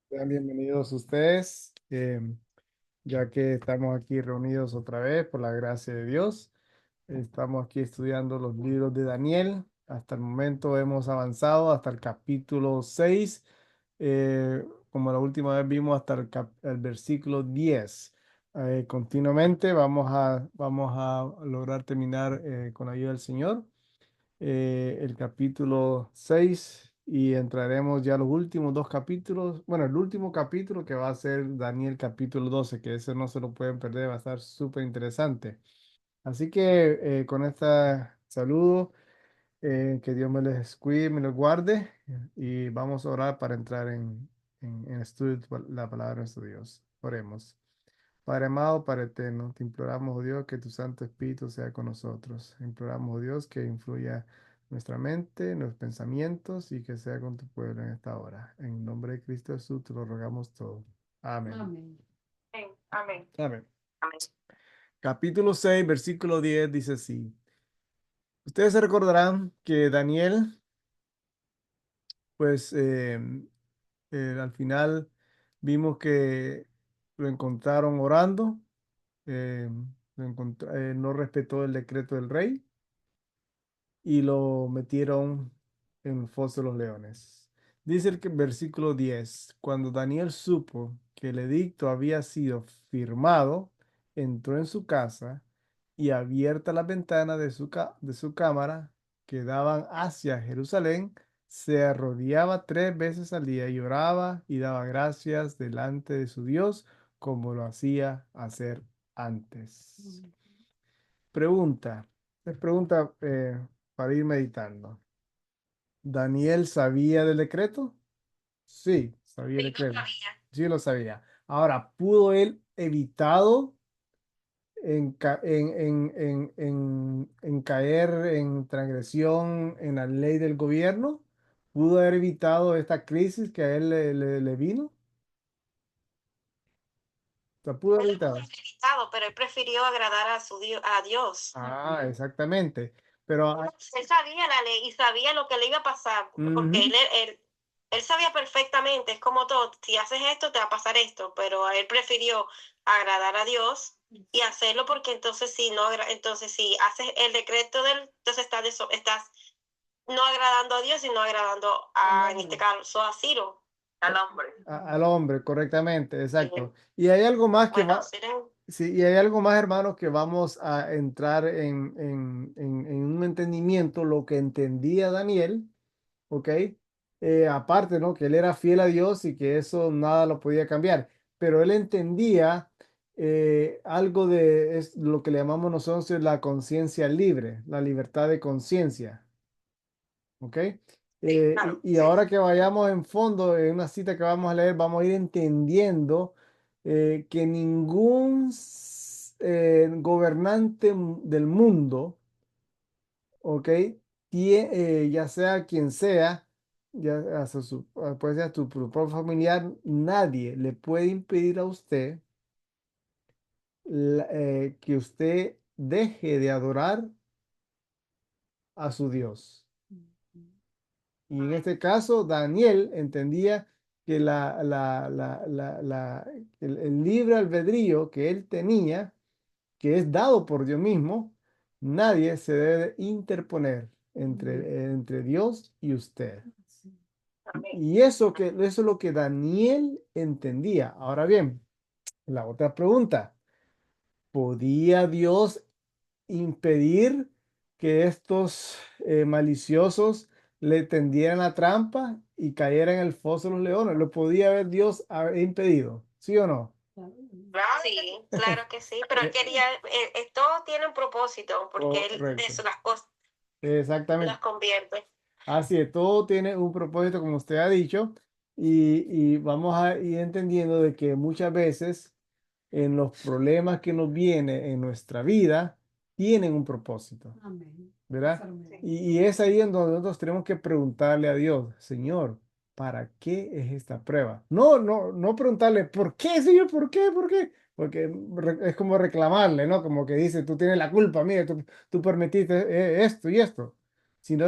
Sean bienvenidos ustedes, ya que estamos aquí reunidos otra vez por la gracia de Dios. Estamos aquí estudiando los libros de Daniel. Hasta el momento hemos avanzado hasta el capítulo 6. Como la última vez vimos hasta el versículo 10. Continuamente vamos a lograr terminar con la ayuda del Señor el capítulo 6 y entraremos ya a los últimos dos capítulos. Bueno, el último capítulo que va a ser Daniel capítulo 12, que ese no se lo pueden perder, va a estar súper interesante. Así que con este saludo, que Dios me les cuide, me los guarde y vamos a orar para entrar en estudio de la palabra de nuestro Dios. Oremos. Padre amado, Padre eterno, te imploramos, oh Dios, que tu Santo Espíritu sea con nosotros. Imploramos, oh Dios, que influya nuestra mente, nuestros pensamientos y que sea con tu pueblo en esta hora. En nombre de Cristo Jesús te lo rogamos todo. Amén. Amén. Amén. Amén. Capítulo 6, versículo 10 dice así. Ustedes se recordarán que Daniel, pues al final vimos que lo encontraron orando, eh, no respetó el decreto del rey y lo metieron en el foso de los leones. Dice el versículo 10, cuando Daniel supo que el edicto había sido firmado, entró en su casa y abierta la ventana de su cámara que daban hacia Jerusalén, se arrodillaba 3 veces al día y oraba y daba gracias delante de su Dios como lo hacía hacer antes. Pregunta, es pregunta para ir meditando. ¿Daniel sabía del decreto? Sí, sabía el Sí, lo decreto. sabía. Sí, lo sabía. Ahora, ¿pudo él evitado en caer en transgresión en la ley del gobierno? ¿Pudo haber evitado esta crisis que a él le vino? O sea, pudo haber Él lo pudo evitado. haber evitado, pero él prefirió agradar a a Dios. Ah, exactamente. Pero, Él sabía la ley y sabía lo que le iba a pasar, porque ujú. él sabía perfectamente, es como todo, si haces esto te va a pasar esto, pero él prefirió agradar a Dios y hacerlo porque entonces si no, entonces si haces el decreto del, entonces estás no agradando a Dios, sino agradando a, en este caso, a Ciro, al hombre. Al hombre, correctamente, Sí. exacto. Y hay algo más que Bueno, va, sí, y hay algo más, hermanos, que vamos a entrar en un entendimiento, lo que entendía Daniel, ¿ok? Aparte, ¿no? Que él era fiel a Dios y que eso nada lo podía cambiar, pero él entendía algo de es lo que le llamamos nosotros la conciencia libre, la libertad de conciencia. ¿Ok? claro, Y ahora que vayamos en fondo, en una cita que vamos a leer, vamos a ir entendiendo que ningún gobernante del mundo, ¿ok? Ya sea quien sea, puede ser tu propio familiar, nadie le puede impedir a usted que usted deje de adorar a su Dios. Y en este caso, Daniel entendía que el libre albedrío que él tenía, que es dado por Dios mismo, nadie se debe interponer entre Dios y usted. Y eso es lo que Daniel entendía. Ahora bien, la otra pregunta, ¿podía Dios impedir que estos maliciosos le tendieran la trampa y cayeran en el foso de los leones? ¿Lo podía haber Dios haber impedido? ¿Sí o no? sí, claro que sí, pero él quería, todo tiene un propósito, porque él de Correcto. eso las cosas las Exactamente. convierte. Así es, todo tiene un propósito, como usted ha dicho, y vamos a ir entendiendo de que muchas veces en los problemas que nos vienen en nuestra vida, tienen un propósito. Amén. ¿Verdad? Totalmente. Y es ahí en donde nosotros tenemos que preguntarle a Dios, Señor, ¿para qué es esta prueba? No preguntarle, ¿por qué, Señor? ¿Por qué? ¿Por qué? Porque es como reclamarle, ¿no? Como que dice, tú tienes la culpa, mira, tú permitiste esto y esto. Sino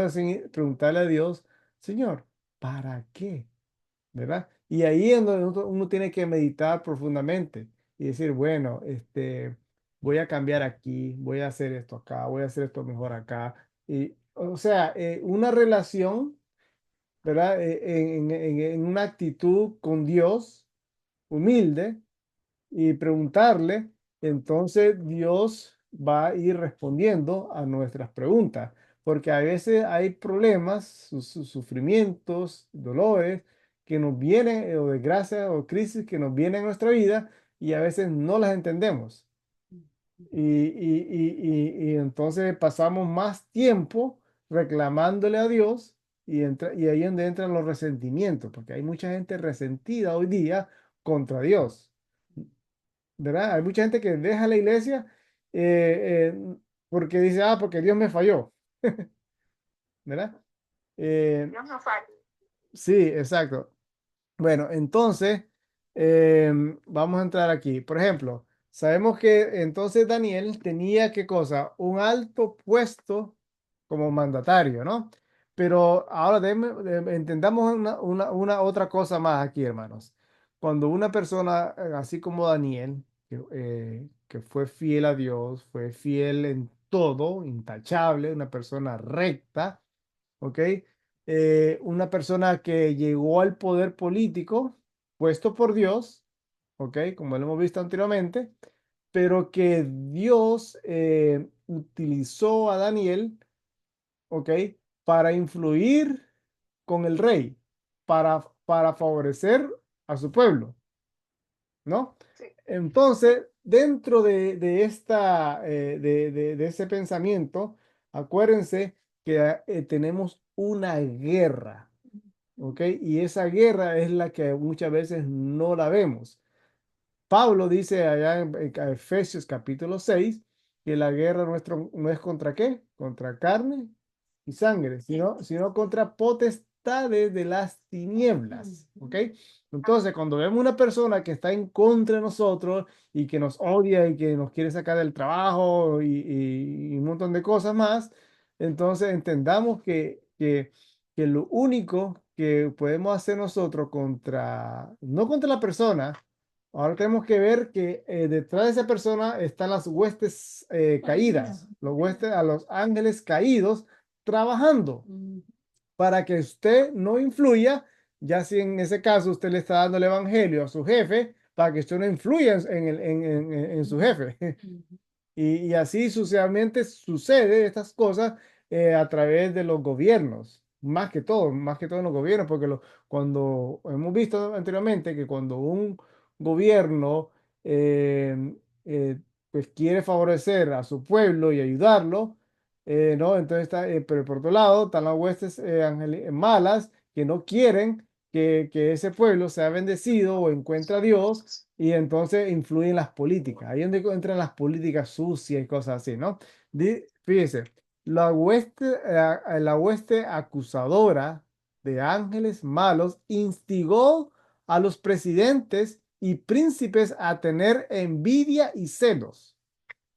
preguntarle a Dios, Señor, ¿para qué? ¿verdad? Y ahí es donde uno tiene que meditar profundamente y decir, bueno, voy a cambiar aquí, voy a hacer esto acá, voy a hacer esto mejor acá. Y, o sea, una relación, ¿verdad? En una actitud con Dios humilde y preguntarle, entonces Dios va a ir respondiendo a nuestras preguntas, porque a veces hay problemas, sufrimientos, dolores que nos vienen, o desgracias o crisis que nos vienen en nuestra vida y a veces no las entendemos. Y entonces pasamos más tiempo reclamándole a Dios y ahí es donde entran los resentimientos, porque hay mucha gente resentida hoy día contra Dios. ¿Verdad? Hay mucha gente que deja la iglesia porque dice, ah, porque Dios me falló, ¿verdad? Eh, Dios no falla. sí, exacto. Bueno, entonces, vamos a entrar aquí. Por ejemplo, sabemos que entonces Daniel tenía, ¿qué cosa? Un alto puesto como mandatario, ¿no? Pero ahora entendamos una otra cosa más aquí, hermanos. Cuando una persona, así como Daniel, que fue fiel a Dios, fue fiel en todo, intachable, una persona recta, ¿ok? Una persona que llegó al poder político puesto por Dios, ¿ok? Como lo hemos visto anteriormente, pero que Dios utilizó a Daniel, ¿ok? Para influir con el rey, para favorecer a su pueblo, ¿no? Sí. Entonces, dentro de esta, de ese pensamiento, acuérdense que tenemos una guerra, ¿ok? Y esa guerra es la que muchas veces no la vemos. Pablo dice allá en Efesios capítulo 6 que la guerra nuestro no es contra qué, contra carne y sangre, sino contra potestades de las tinieblas, ¿ok? Entonces, cuando vemos una persona que está en contra de nosotros y que nos odia y que nos quiere sacar del trabajo y un montón de cosas más, entonces entendamos que lo único que podemos hacer nosotros contra, no contra la persona. Ahora tenemos que ver que detrás de esa persona están las huestes caídas, los huestes a los ángeles caídos trabajando para que usted no influya, ya si en ese caso usted le está dando el evangelio a su jefe, para que usted no influya en su jefe. Y así sucesivamente sucede estas cosas a través de los gobiernos, más que todo en los gobiernos, porque cuando hemos visto anteriormente que cuando un gobierno eh, eh, pues quiere favorecer a su pueblo y ayudarlo, ¿no? Entonces está, pero por otro lado están las huestes malas que no quieren que ese pueblo sea bendecido o encuentre a Dios y entonces influyen las políticas. Ahí es donde entran las políticas sucias y cosas así, ¿no? Fíjese, la hueste acusadora de ángeles malos instigó a los presidentes y príncipes a tener envidia y celos.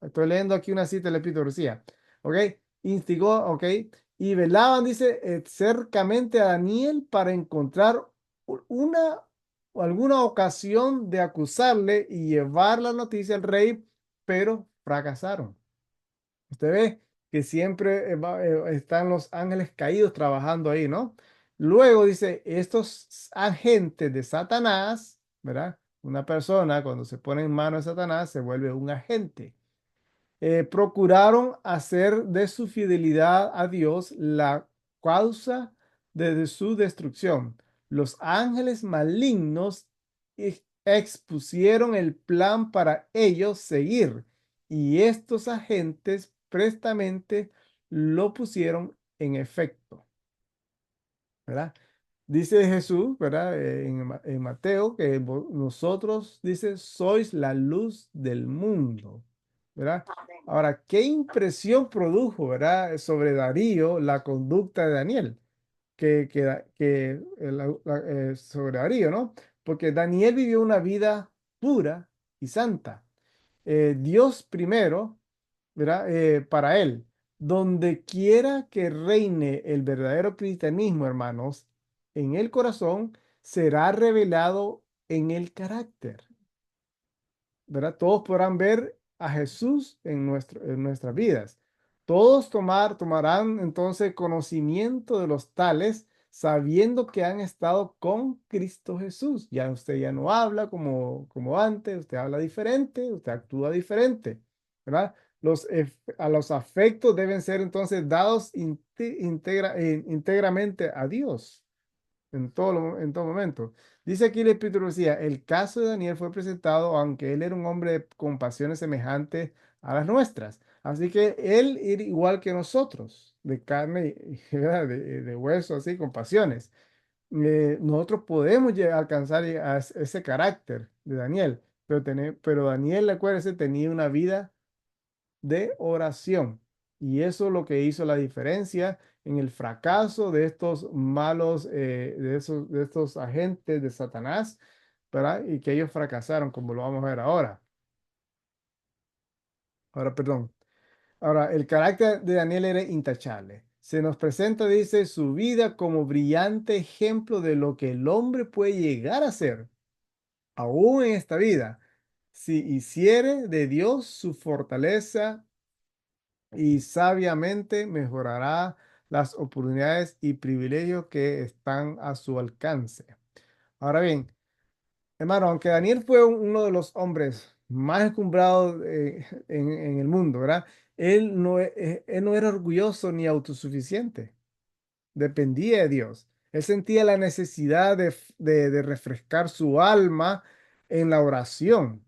Estoy leyendo aquí una cita de la Epíteto, ¿ok? Instigó, ¿ok? Y velaban, dice, cercamente a Daniel para encontrar una o alguna ocasión de acusarle y llevar la noticia al rey, pero fracasaron. Usted ve que siempre están los ángeles caídos trabajando ahí, ¿no? Luego dice, estos agentes de Satanás, ¿verdad? Una persona cuando se pone en manos de Satanás se vuelve un agente. Procuraron hacer de su fidelidad a Dios la causa de su destrucción. Los ángeles malignos expusieron el plan para ellos seguir y estos agentes prestamente lo pusieron en efecto, ¿verdad? Dice Jesús, ¿verdad? En Mateo, que nosotros, dice, sois la luz del mundo, ¿verdad? Ahora, ¿qué impresión produjo, ¿verdad? Sobre Darío la conducta de Daniel, sobre Darío, ¿no? Porque Daniel vivió una vida pura y santa. Dios primero, ¿verdad? Para él, donde quiera que reine el verdadero cristianismo, hermanos, en el corazón, será revelado en el carácter. ¿Verdad? Todos podrán ver a Jesús en nuestras vidas. Todos tomarán entonces conocimiento de los tales, sabiendo que han estado con Cristo Jesús. Ya usted ya no habla como antes, usted habla diferente, usted actúa diferente, ¿verdad? A los afectos deben ser entonces dados íntegramente a Dios en todo momento. Dice aquí la Escritura, decía, el caso de Daniel fue presentado, aunque él era un hombre con pasiones semejantes a las nuestras. Así que él era igual que nosotros, de carne ¿verdad? De hueso, así, con pasiones. Nosotros podemos alcanzar ese carácter de Daniel, pero Daniel, acuérdense, tenía una vida de oración. Y eso es lo que hizo la diferencia en el fracaso de estos malos, de estos agentes de Satanás, ¿verdad? Y que ellos fracasaron, como lo vamos a ver ahora. Ahora, perdón. Ahora, el carácter de Daniel era intachable. Se nos presenta, dice, su vida como brillante ejemplo de lo que el hombre puede llegar a ser, aún en esta vida, si hiciere de Dios su fortaleza y sabiamente mejorará las oportunidades y privilegios que están a su alcance. Ahora bien, hermano, aunque Daniel fue uno de los hombres más encumbrados en el mundo, ¿verdad? Él no era orgulloso ni autosuficiente, dependía de Dios. Él sentía la necesidad de refrescar su alma en la oración.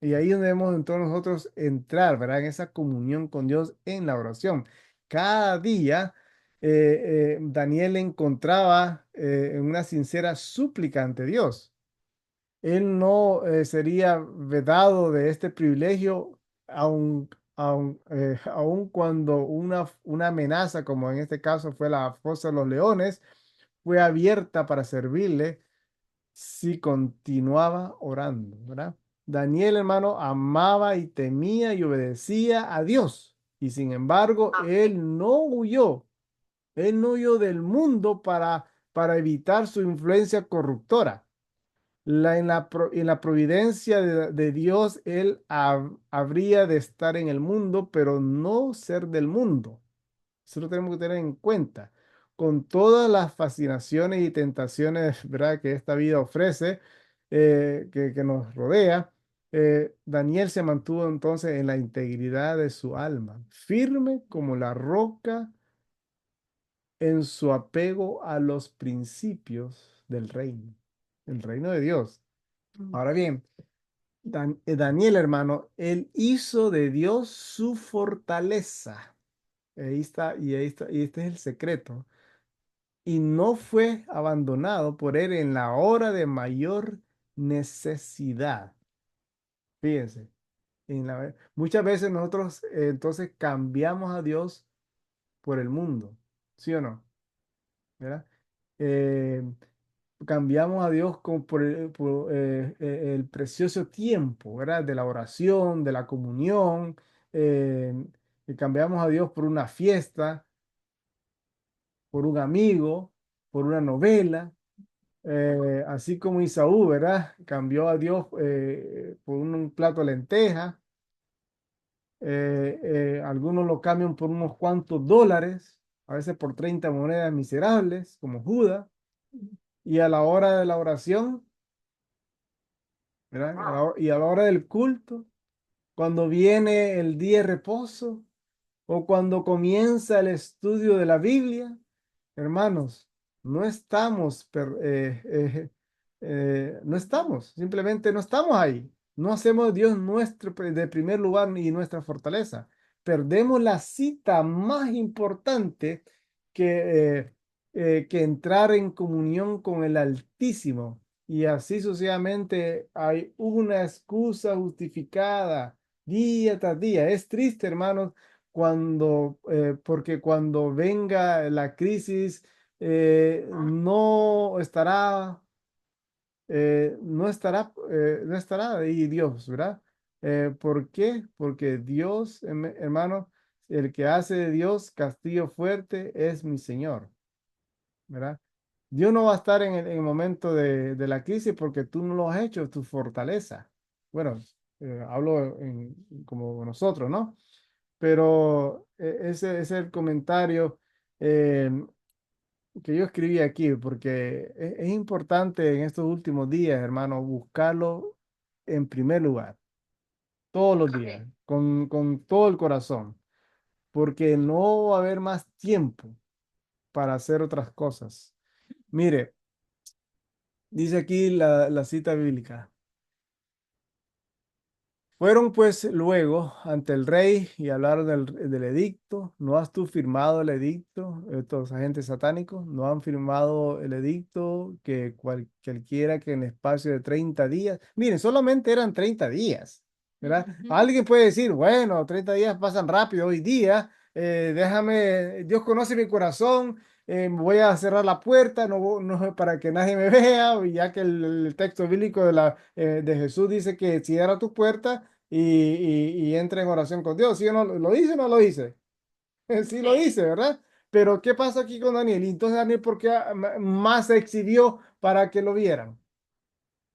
Y ahí es donde debemos entonces nosotros entrar, ¿verdad? En esa comunión con Dios en la oración. Cada día Daniel encontraba en una sincera súplica ante Dios. Él no sería vedado de este privilegio aun cuando una amenaza, como en este caso fue la fosa de los leones, fue abierta para servirle si continuaba orando, ¿verdad? Daniel, hermano, amaba y temía y obedecía a Dios. Y sin embargo, él no huyó del mundo para evitar su influencia corruptora. En la providencia de Dios, él habría de estar en el mundo, pero no ser del mundo. Eso lo tenemos que tener en cuenta. Con todas las fascinaciones y tentaciones, ¿verdad? Que esta vida ofrece, que nos rodea, Daniel se mantuvo entonces en la integridad de su alma, firme como la roca en su apego a los principios del reino, el reino de Dios. Ahora bien, Daniel, hermano, él hizo de Dios su fortaleza. Ahí está, y este es el secreto. Y no fue abandonado por él en la hora de mayor necesidad. Fíjense, muchas veces nosotros entonces cambiamos a Dios por el mundo, ¿sí o no? ¿Verdad? Eh, Cambiamos a Dios por el precioso tiempo, ¿verdad? De la oración, de la comunión, eh, y cambiamos a Dios por una fiesta, por un amigo, por una novela. Así como Isaú, ¿verdad? Cambió a Dios por un plato de lenteja. Algunos lo cambian por unos cuantos dólares, a veces por 30 monedas miserables, como Judas. Y a la hora de la oración, ¿verdad? Y a la hora del culto, cuando viene el día de reposo o cuando comienza el estudio de la Biblia, hermanos, no estamos, no estamos, simplemente no estamos ahí. No hacemos de Dios nuestro de primer lugar y nuestra fortaleza. Perdemos la cita más importante que entrar en comunión con el Altísimo. Y así sucesivamente hay una excusa justificada día tras día. Es triste, hermanos, porque cuando venga la crisis, no estará ahí Dios, ¿verdad? ¿Por qué? Porque Dios, hermano, el que hace de Dios castillo fuerte es mi Señor, ¿verdad? Dios no va a estar en el momento de la crisis porque tú no lo has hecho, es tu fortaleza. Bueno, hablo como nosotros, ¿no? Pero ese es el comentario eh, que yo escribí aquí, porque es importante en estos últimos días, hermano, buscarlo en primer lugar, todos los días, con todo el corazón, porque no va a haber más tiempo para hacer otras cosas. Mire, dice aquí la cita bíblica. Fueron pues luego ante el rey y hablaron del edicto. ¿No has tú firmado el edicto? Estos agentes satánicos no han firmado el edicto que cualquiera que en espacio de 30 días. Miren, solamente eran 30 días, ¿verdad? Alguien puede decir, bueno, 30 días pasan rápido hoy día. Déjame, Dios conoce mi corazón. Voy a cerrar la puerta no, para que nadie me vea, y ya que el texto bíblico de Jesús dice que cierra tu puerta y entra en oración con Dios. ¿Sí o no? ¿Lo dice o no lo dice? Sí lo Sí. dice, ¿verdad? Pero ¿qué pasa aquí con Daniel? Y entonces Daniel, ¿por qué más se exhibió para que lo vieran?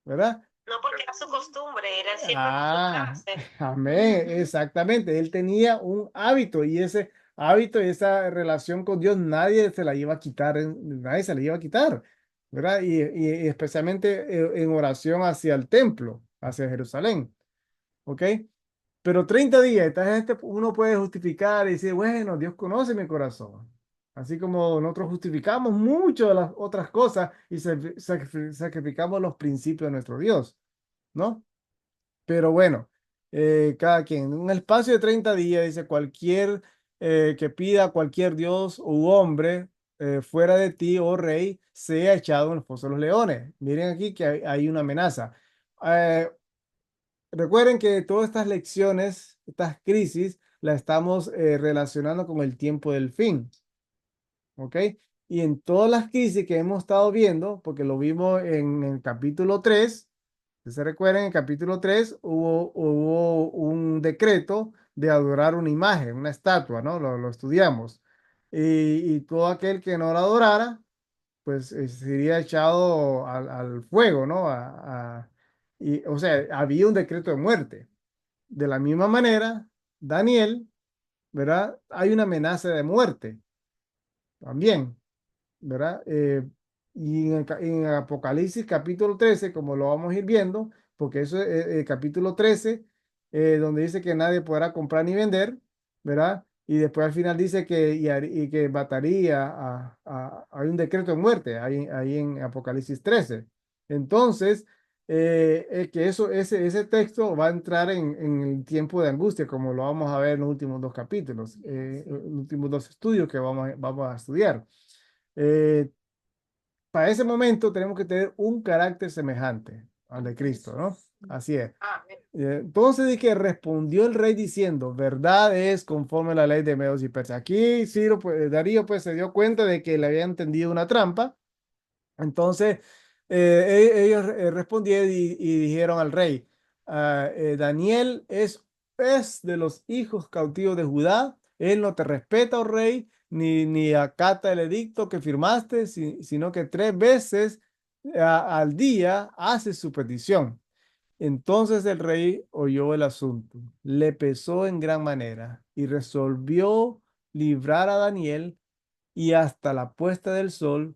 ¿Verdad? No porque era su costumbre, él siempre acostumbraba a Ah, hacerlo. amén, exactamente. Él tenía un hábito y ese hábito y esa relación con Dios nadie se la iba a quitar, nadie se la iba a quitar, ¿verdad? Y especialmente en oración hacia el templo, hacia Jerusalén, ¿ok? Pero 30 días, esta gente uno puede justificar y decir, bueno, Dios conoce mi corazón. Así como nosotros justificamos mucho de las otras cosas y sacrificamos los principios de nuestro Dios, ¿no? Pero bueno, cada quien, en un espacio de 30 días, dice, cualquier que pida a cualquier Dios u hombre fuera de ti, oh rey, sea echado en el foso de los leones. Miren aquí que hay una amenaza. Eh, Recuerden que todas estas lecciones, estas crisis, las estamos relacionando con el tiempo del fin, ¿ok? Y en todas las crisis que hemos estado viendo, porque lo vimos en el capítulo 3, si se recuerdan, en el capítulo 3 hubo un decreto de adorar una imagen, una estatua, ¿no? Lo estudiamos. Y todo aquel que no la adorara, pues sería echado al fuego, ¿no? O sea, había un decreto de muerte. De la misma manera, Daniel, ¿verdad? Hay una amenaza de muerte también, ¿verdad? Y en Apocalipsis capítulo 13, como lo vamos a ir viendo, porque eso es el capítulo 13, donde dice que nadie podrá comprar ni vender, ¿verdad? Y después al final dice y que mataría hay un decreto de muerte ahí en Apocalipsis 13. Entonces, que ese texto va a entrar en el tiempo de angustia, como lo vamos a ver en los últimos dos capítulos, los últimos dos estudios que vamos a estudiar. Eh, para ese momento tenemos que tener un carácter semejante al de Cristo, ¿no? Así es. Amén. Entonces di que respondió el rey diciendo, verdad es conforme a la ley de Medos y Persas. Aquí Ciro, pues, Darío pues se dio cuenta de que le habían tendido una trampa. Entonces ellos respondieron y dijeron al rey, Daniel es de los hijos cautivos de Judá, él no te respeta, oh rey, ni acata el edicto que firmaste, sino que 3 veces al día hace su petición. Entonces el rey oyó el asunto, le pesó en gran manera y resolvió librar a Daniel y hasta la puesta del sol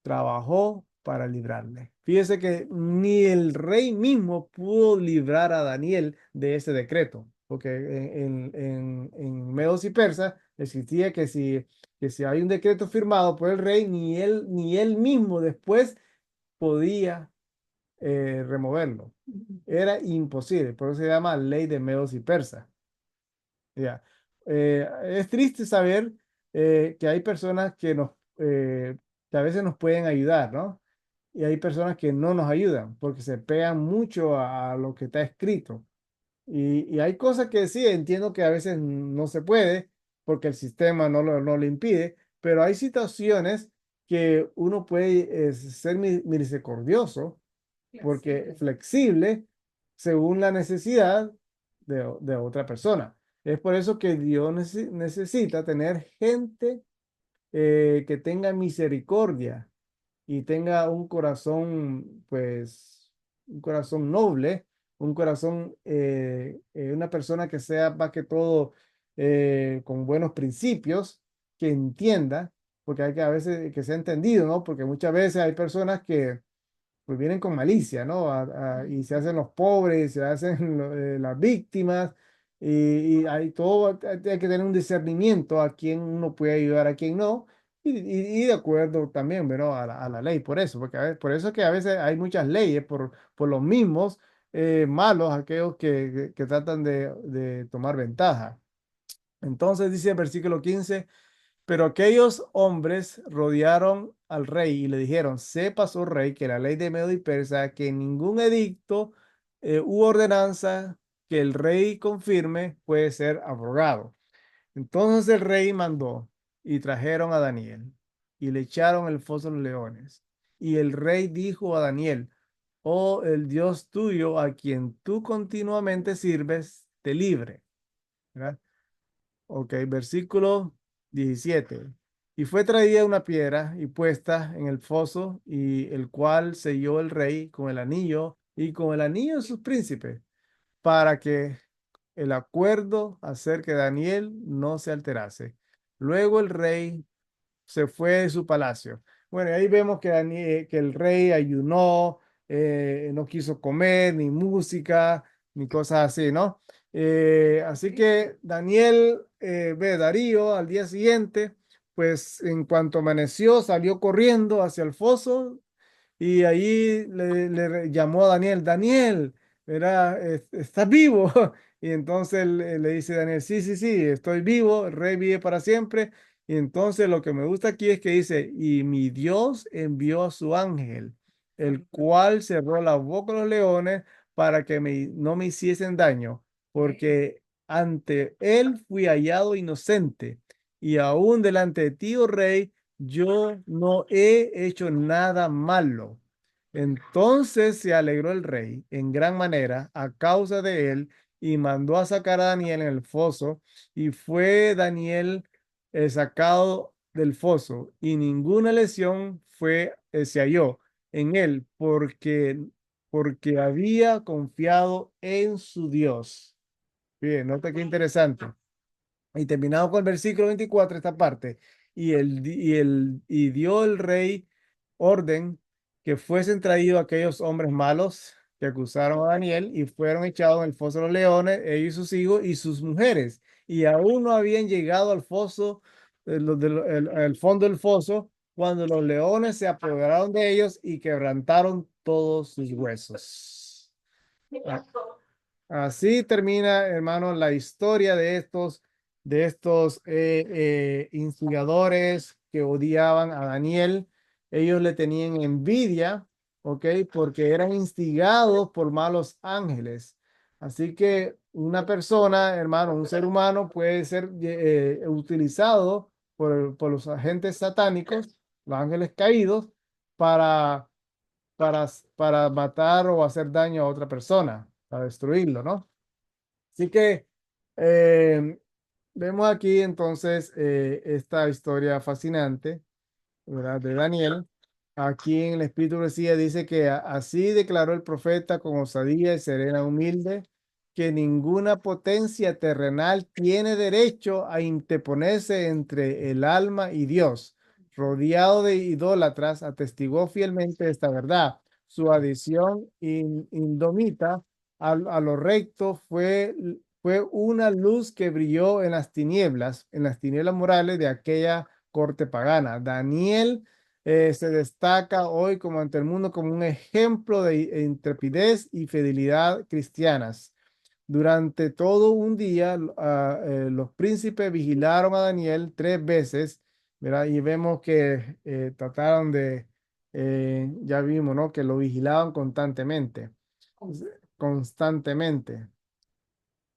trabajó para librarle. Fíjese que ni el rey mismo pudo librar a Daniel de ese decreto, porque en Medos y Persas existía que si hay un decreto firmado por el rey, ni él mismo después podía removerlo. Era imposible, por eso se llama ley de Medos y Persas. Ya. Es triste saber que hay personas que a veces nos pueden ayudar, ¿no? Y hay personas que no nos ayudan porque se pegan mucho a lo que está escrito. Y hay cosas que sí, entiendo que a veces no se puede porque el sistema no lo impide, pero hay situaciones que uno puede ser misericordioso porque flexible según la necesidad de otra persona. Es por eso que Dios necesita tener gente que tenga misericordia y tenga un corazón, pues, un corazón noble, un corazón, una persona que sea más que todo con buenos principios, que entienda, porque hay que a veces que sea entendido, ¿no? Porque muchas veces hay personas que pues vienen con malicia, ¿no? Y se hacen los pobres, se hacen las víctimas, y hay todo, hay que tener un discernimiento a quién uno puede ayudar, a quién no, y de acuerdo también, ¿no? A la ley, por eso, porque por eso es que a veces hay muchas leyes por los mismos malos, aquellos que tratan de tomar ventaja. Entonces dice el versículo 15. Pero aquellos hombres rodearon al rey y le dijeron, sepas, oh rey, que la ley de Medo y Persa, que ningún edicto u ordenanza que el rey confirme puede ser abrogado. Entonces el rey mandó y trajeron a Daniel y le echaron el foso de los leones. Y el rey dijo a Daniel, oh, el Dios tuyo a quien tú continuamente sirves, te libre. ¿Verdad? Ok, versículo 17. Y fue traída una piedra y puesta en el foso, y el cual selló el rey con el anillo y con el anillo de sus príncipes, para que el acuerdo acerca de Daniel no se alterase. Luego el rey se fue de su palacio. Bueno, y ahí vemos que, que el rey ayunó, no quiso comer, ni música, ni cosas así, ¿no? Así que Daniel, Darío, al día siguiente, pues en cuanto amaneció, salió corriendo hacia el foso y ahí llamó a Daniel, Daniel, ¿verdad? ¿Estás vivo? Y entonces le dice Daniel, sí, sí, sí, estoy vivo, el rey vive para siempre. Y entonces lo que me gusta aquí es que dice, y mi Dios envió a su ángel, el cual cerró la boca de los leones para que no me hiciesen daño, porque ante él fui hallado inocente, y aún delante de ti, oh rey, yo no he hecho nada malo. Entonces se alegró el rey en gran manera a causa de él y mandó a sacar a Daniel en el foso, y fue Daniel sacado del foso y ninguna lesión se halló en él porque había confiado en su Dios. Bien, nota qué interesante. Y terminado con el versículo 24 esta parte. Y dio el rey orden que fuesen traídos aquellos hombres malos que acusaron a Daniel y fueron echados en el foso de los leones, ellos y sus hijos y sus mujeres. Y aún no habían llegado al foso, el fondo del foso, cuando los leones se apoderaron de ellos y quebrantaron todos sus huesos. Ah, Así termina, hermano, la historia de estos instigadores que odiaban a Daniel. Ellos le tenían envidia, ¿ok? Porque eran instigados por malos ángeles. Así que una persona, hermano, un ser humano puede ser utilizado por los agentes satánicos, los ángeles caídos, para para, para matar o hacer daño a otra persona, para destruirlo, ¿no? Así que eh, vemos aquí entonces esta historia fascinante, ¿verdad? De Daniel. Aquí en el Espíritu decía, dice que así declaró el profeta con osadía y serena humilde, que ninguna potencia terrenal tiene derecho a interponerse entre el alma y Dios. Rodeado de idólatras, atestiguó fielmente esta verdad. Su adición indomita a lo recto fue una luz que brilló en las tinieblas morales de aquella corte pagana. Daniel se destaca hoy como ante el mundo como un ejemplo de intrepidez y fidelidad cristianas. Durante todo un día, los príncipes vigilaron a Daniel 3 veces, ¿verdad? Y vemos que trataron ya vimos, ¿no? Que lo vigilaban constantemente, constantemente.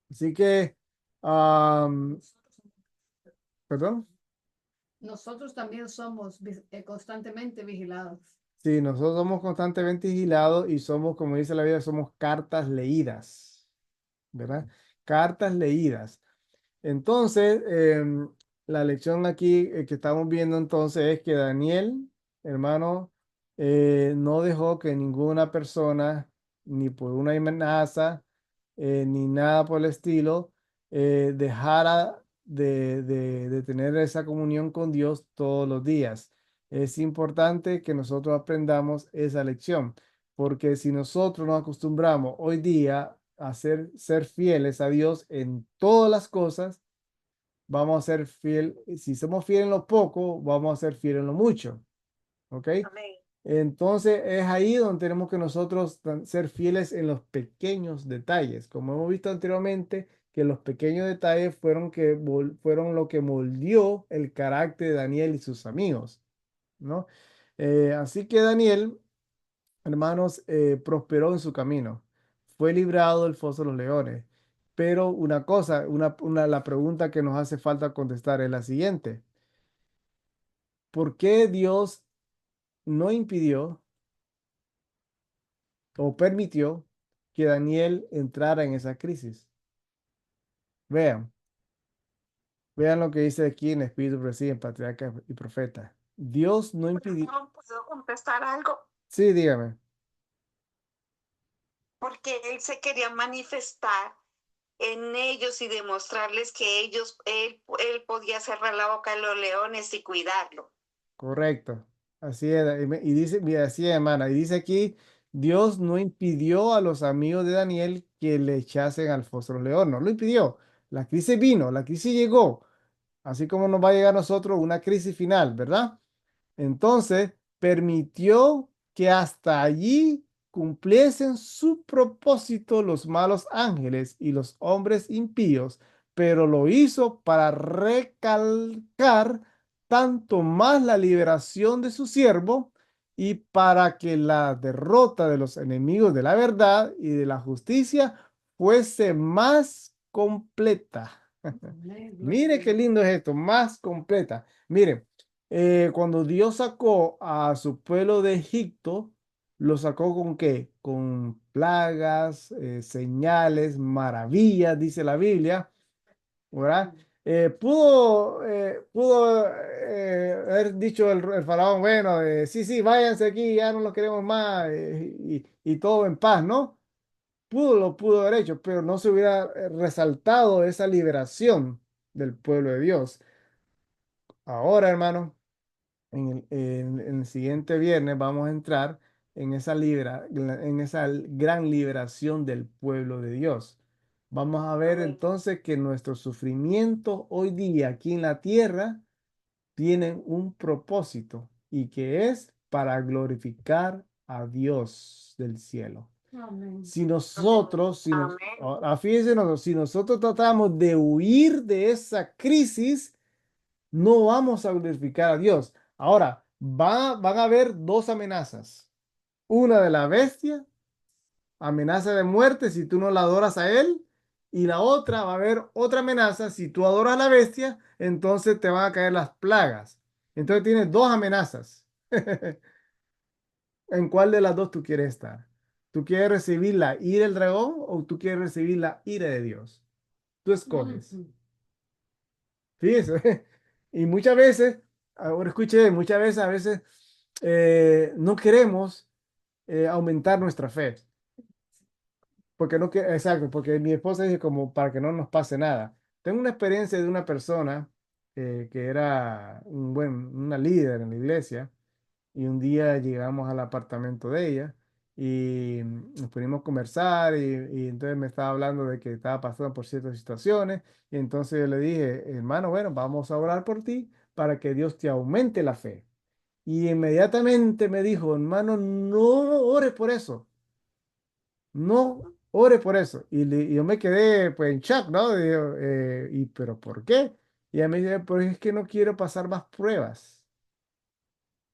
Así que, am, perdón. Nosotros también somos constantemente vigilados. Sí, nosotros somos constantemente vigilados y somos, como dice la Biblia, somos cartas leídas, ¿verdad? Cartas leídas. Entonces, la lección aquí que estamos viendo entonces es que Daniel, hermano, no dejó que ninguna persona, ni por una amenaza, ni nada por el estilo, dejara de tener esa comunión con Dios todos los días. Es importante que nosotros aprendamos esa lección, porque si nosotros nos acostumbramos hoy día a ser fieles a Dios en todas las cosas, vamos a ser fiel. Si somos fieles en lo poco, vamos a ser fieles en lo mucho. ¿Ok? Amén. Entonces es ahí donde tenemos que nosotros ser fieles en los pequeños detalles. Como hemos visto anteriormente, que los pequeños detalles fueron lo que moldeó el carácter de Daniel y sus amigos, ¿no? Así que Daniel, hermanos, prosperó en su camino. Fue librado del foso de los leones. Pero una cosa, la pregunta que nos hace falta contestar es la siguiente. ¿Por qué Dios no impidió o permitió que Daniel entrara en esa crisis? Vean, vean lo que dice aquí en Espíritu Profecía, en Patriarca y Profeta. Dios no impidió. ¿No puedo contestar algo? Sí, dígame. Porque él se quería manifestar en ellos y demostrarles que él podía cerrar la boca de los leones y cuidarlo. Correcto. Así es. Y dice, mira, así es, hermana. Y dice aquí, Dios no impidió a los amigos de Daniel que le echasen al foso de los leones. No lo impidió. La crisis vino, la crisis llegó. Así como nos va a llegar a nosotros una crisis final, ¿verdad? Entonces, permitió que hasta allí cumpliesen su propósito los malos ángeles y los hombres impíos, pero lo hizo para recalcar tanto más la liberación de su siervo y para que la derrota de los enemigos de la verdad y de la justicia fuese más completa. Amén, gloria a Mire qué Dios. lindo es esto, más completa. Mire, cuando Dios sacó a su pueblo de Egipto, ¿lo sacó con qué? Con plagas, señales, maravillas, dice la Biblia, ¿verdad? Pudo haber dicho el faraón, bueno, sí, sí, váyanse aquí, ya no lo queremos más, y todo en paz, ¿no? Lo pudo haber hecho, pero no se hubiera resaltado esa liberación del pueblo de Dios. Ahora, hermano, en el siguiente viernes vamos a entrar en esa gran liberación del pueblo de Dios. Vamos a ver Amén. entonces que nuestros sufrimientos hoy día aquí en la tierra tienen un propósito y que es para glorificar a Dios del cielo. Amén. Si nosotros, Amén. fíjense nosotros, si nosotros tratamos de huir de esa crisis, no vamos a glorificar a Dios. Ahora, van a haber dos amenazas. Una de la bestia, amenaza de muerte si tú no la adoras a él. Y la otra, va a haber otra amenaza. Si tú adoras a la bestia, entonces te van a caer las plagas. Entonces tienes dos amenazas. ¿En cuál de las dos tú quieres estar? ¿Tú quieres recibir la ira del dragón o tú quieres recibir la ira de Dios? Tú escoges. Ujú. Fíjese. Y muchas veces, ahora escuche, muchas veces, a veces no queremos aumentar nuestra fe. Porque no que, exacto, porque mi esposa dice como para que no nos pase nada. Tengo una experiencia de una persona que era una líder en la iglesia. Y un día llegamos al apartamento de ella y nos pudimos a conversar y entonces me estaba hablando de que estaba pasando por ciertas situaciones y entonces yo le dije, hermano, bueno, vamos a orar por ti para que Dios te aumente la fe. Y inmediatamente me dijo, hermano, no ore por eso, no ore por eso. Y yo me quedé pues en shock, ¿no? Digo, ¿y pero por qué? Y ella me dice, pues es que no quiero pasar más pruebas.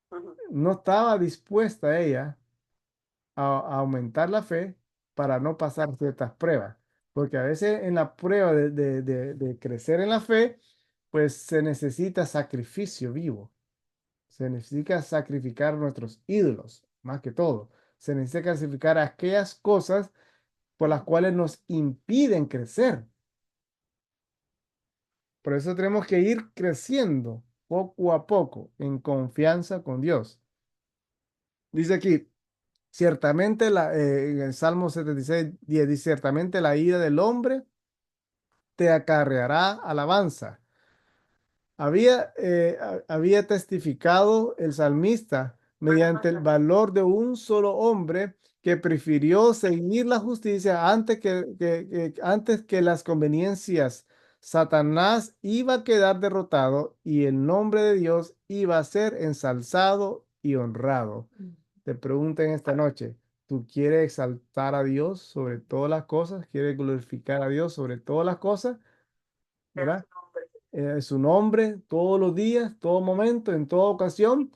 Ujú. No estaba dispuesta ella a aumentar la fe para no pasar ciertas pruebas. Porque a veces en la prueba de crecer en la fe, pues se necesita sacrificio vivo. Se necesita sacrificar nuestros ídolos, más que todo. Se necesita sacrificar aquellas cosas por las cuales nos impiden crecer. Por eso tenemos que ir creciendo poco a poco en confianza con Dios. Dice aquí, ciertamente en el Salmo 76, 10, dice, ciertamente la ira del hombre te acarreará alabanza. Había testificado el salmista mediante el valor de un solo hombre que prefirió seguir la justicia antes que las conveniencias. Satanás iba a quedar derrotado y el nombre de Dios iba a ser ensalzado y honrado. Te pregunto en esta noche, ¿tú quieres exaltar a Dios sobre todas las cosas? ¿Quieres glorificar a Dios sobre todas las cosas? ¿Verdad? Su nombre todos los días, todo momento, en toda ocasión.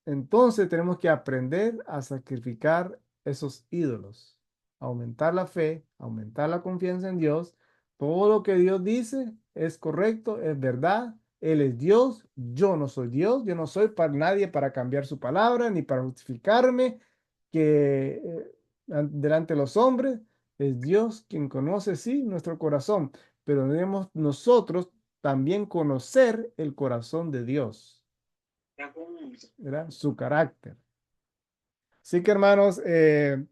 Entonces tenemos que aprender a sacrificar esos ídolos, aumentar la fe, aumentar la confianza en Dios. Todo lo que Dios dice es correcto, es verdad. Él es Dios, yo no soy Dios, yo no soy para nadie para cambiar su palabra ni para justificarme que delante de los hombres es Dios quien conoce, sí, nuestro corazón, pero debemos nosotros también conocer el corazón de Dios, ¿verdad? Su carácter. Así que hermanos, el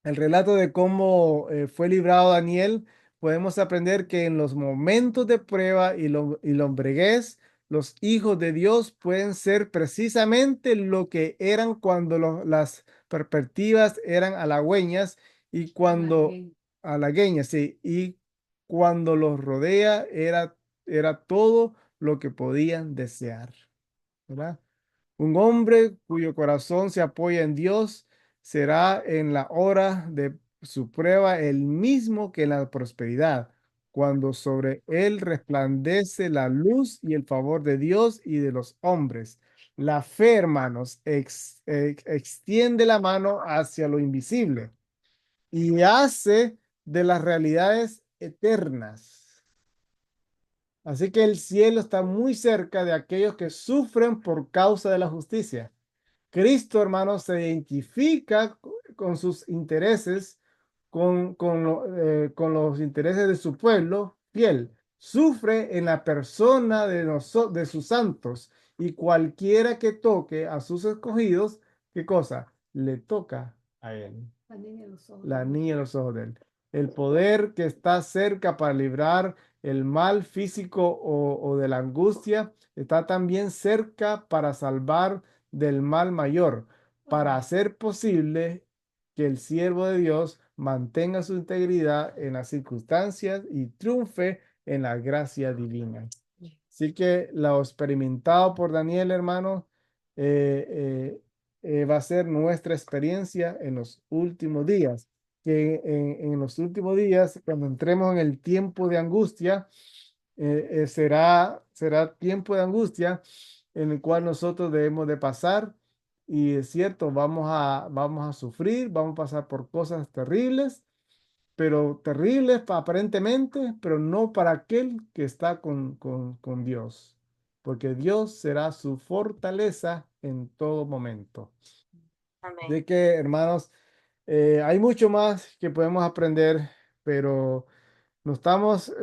relato de cómo fue librado Daniel, podemos aprender que en los momentos de prueba y lombriguez, los hijos de Dios pueden ser precisamente lo que eran cuando las perspectivas eran halagüeñas y cuando halagüeñas, sí, y cuando los rodea era todo lo que podían desear, ¿verdad? Un hombre cuyo corazón se apoya en Dios será en la hora de su prueba el mismo que en la prosperidad, cuando sobre él resplandece la luz y el favor de Dios y de los hombres. La fe, hermanos, extiende la mano hacia lo invisible y hace de las realidades eternas. Así que el cielo está muy cerca de aquellos que sufren por causa de la justicia. Cristo, hermanos, se identifica con sus intereses, con los intereses de su pueblo fiel. Sufre en la persona de sus santos y cualquiera que toque a sus escogidos, ¿qué cosa? Le toca a él. La niña de los ojos La de niña de los ojos de él. El poder que está cerca para librar el mal físico o de la angustia está también cerca para salvar del mal mayor, para hacer posible que el siervo de Dios mantenga su integridad en las circunstancias y triunfe en la gracia divina. Así que lo experimentado por Daniel, hermano, va a ser nuestra experiencia en los últimos días. Que en los últimos días, cuando entremos en el tiempo de angustia, será tiempo de angustia en el cual nosotros debemos de pasar. Y es cierto, vamos a sufrir, vamos a pasar por cosas terribles, pero terribles aparentemente, pero no para aquel que está con Dios, porque Dios será su fortaleza en todo momento. Amén. De que, hermanos, hay mucho más que podemos aprender, pero nos estamos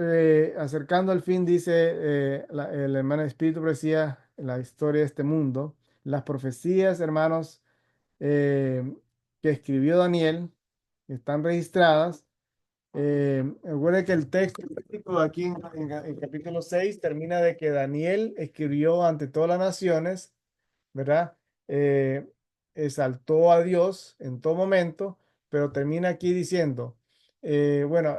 acercando al fin, dice el hermano Espíritu decía la historia de este mundo. Las profecías, hermanos, que escribió Daniel están registradas. Recuerde que el texto bíblico aquí en capítulo 6 termina de que Daniel escribió ante todas las naciones, ¿verdad? Eh, Exaltó a Dios en todo momento, pero termina aquí diciendo, bueno,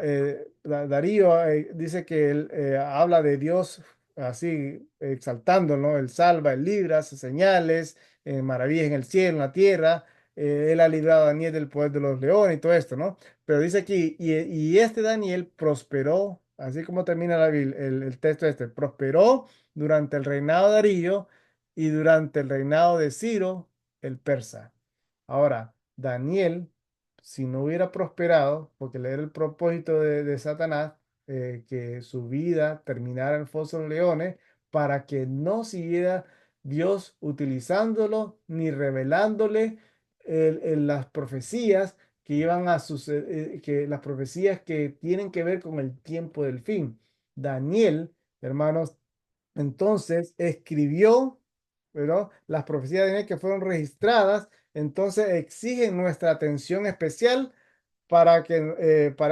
Darío dice que él habla de Dios así, exaltándolo, él salva, él libra, hace señales, maravillas en el cielo, en la tierra, él ha librado a Daniel del poder de los leones y todo esto, ¿no? Pero dice aquí, y este Daniel prosperó, así como termina el texto este, prosperó durante el reinado de Darío y durante el reinado de Ciro el persa. Ahora, Daniel, si no hubiera prosperado, porque le era el propósito de Satanás, que su vida terminara en el foso de los leones, para que no siguiera Dios utilizándolo ni revelándole las profecías que iban a suceder, que las profecías que tienen que ver con el tiempo del fin. Daniel, hermanos, entonces escribió, ¿verdad? Las profecías de Daniel que fueron registradas entonces exigen nuestra atención especial para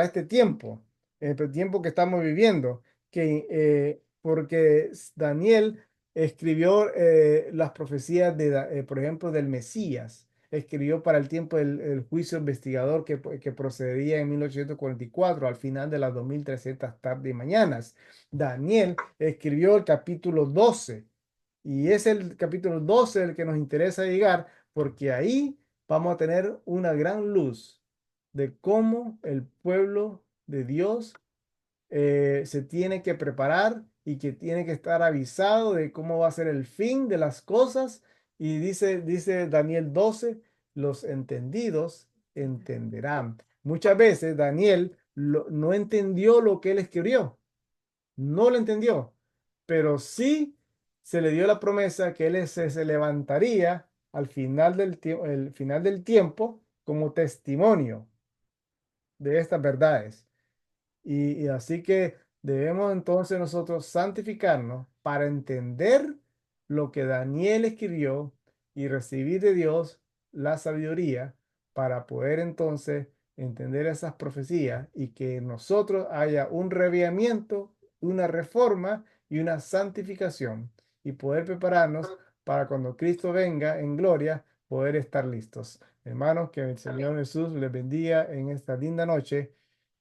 este tiempo, el tiempo que estamos viviendo, porque Daniel escribió las profecías por ejemplo, del Mesías. Escribió para el tiempo el juicio investigador que procedería en 1844, al final de las 2300 tardes y mañanas. Daniel escribió el capítulo 12, y es el capítulo 12 el que nos interesa llegar, porque ahí vamos a tener una gran luz de cómo el pueblo de Dios se tiene que preparar y que tiene que estar avisado de cómo va a ser el fin de las cosas. Y dice Daniel 12, los entendidos entenderán. Muchas veces Daniel no entendió lo que él escribió, no lo entendió, pero sí se le dio la promesa que él se levantaría al final el final del tiempo como testimonio de estas verdades. Y así que debemos entonces nosotros santificarnos para entender lo que Daniel escribió y recibir de Dios la sabiduría para poder entonces entender esas profecías y que en nosotros haya un reavivamiento, una reforma y una santificación y poder prepararnos para cuando Cristo venga en gloria, poder estar listos. Hermanos, que el Señor Jesús les bendiga en esta linda noche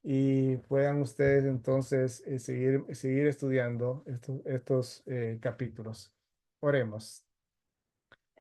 y puedan ustedes entonces seguir estudiando estos capítulos. Oremos.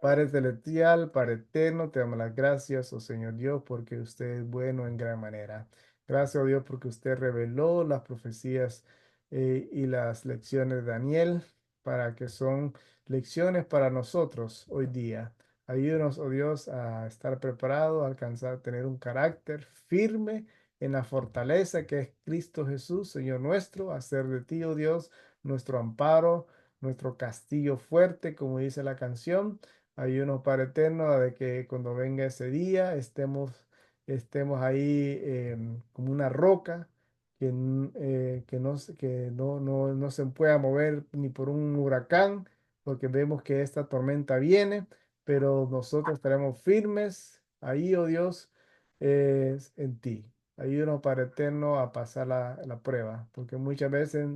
Padre celestial, Padre eterno, te damos las gracias, oh Señor Dios, porque usted es bueno en gran manera. Gracias, oh Dios, porque usted reveló las profecías y las lecciones de Daniel para que son lecciones para nosotros hoy día. Ayúdanos, oh Dios, a estar preparados, a alcanzar, tener un carácter firme en la fortaleza que es Cristo Jesús, Señor nuestro, hacer de ti, oh Dios, nuestro amparo, nuestro castillo fuerte, como dice la canción. Ayúdanos, Padre eterno, de que cuando venga ese día estemos ahí como una roca que no se pueda mover ni por un huracán, porque vemos que esta tormenta viene, pero nosotros estaremos firmes ahí, oh Dios, en ti. Ayúdanos, Padre eterno, a pasar la prueba, porque muchas veces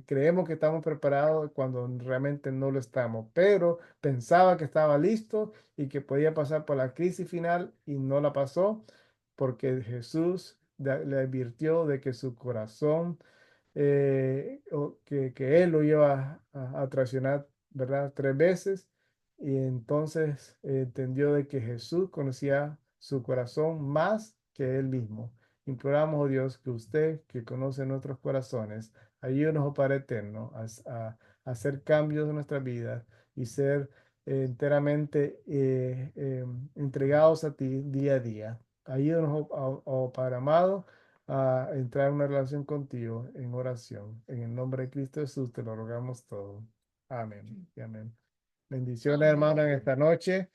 creemos que estamos preparados cuando realmente no lo estamos, pero pensaba que estaba listo y que podía pasar por la crisis final y no la pasó, porque Jesús le advirtió de que su corazón, que él lo iba a traicionar, ¿verdad? 3 veces, y entonces entendió de que Jesús conocía su corazón más que él mismo. Imploramos, oh Dios, que usted, que conoce nuestros corazones, ayúdenos, oh Padre eterno, a hacer cambios en nuestra vida y ser enteramente entregados a ti día a día. Ayúdanos, oh Padre amado, a entrar en una relación contigo en oración. En el nombre de Cristo Jesús te lo rogamos todo. Amén y amén. Bendiciones, hermano, en esta noche.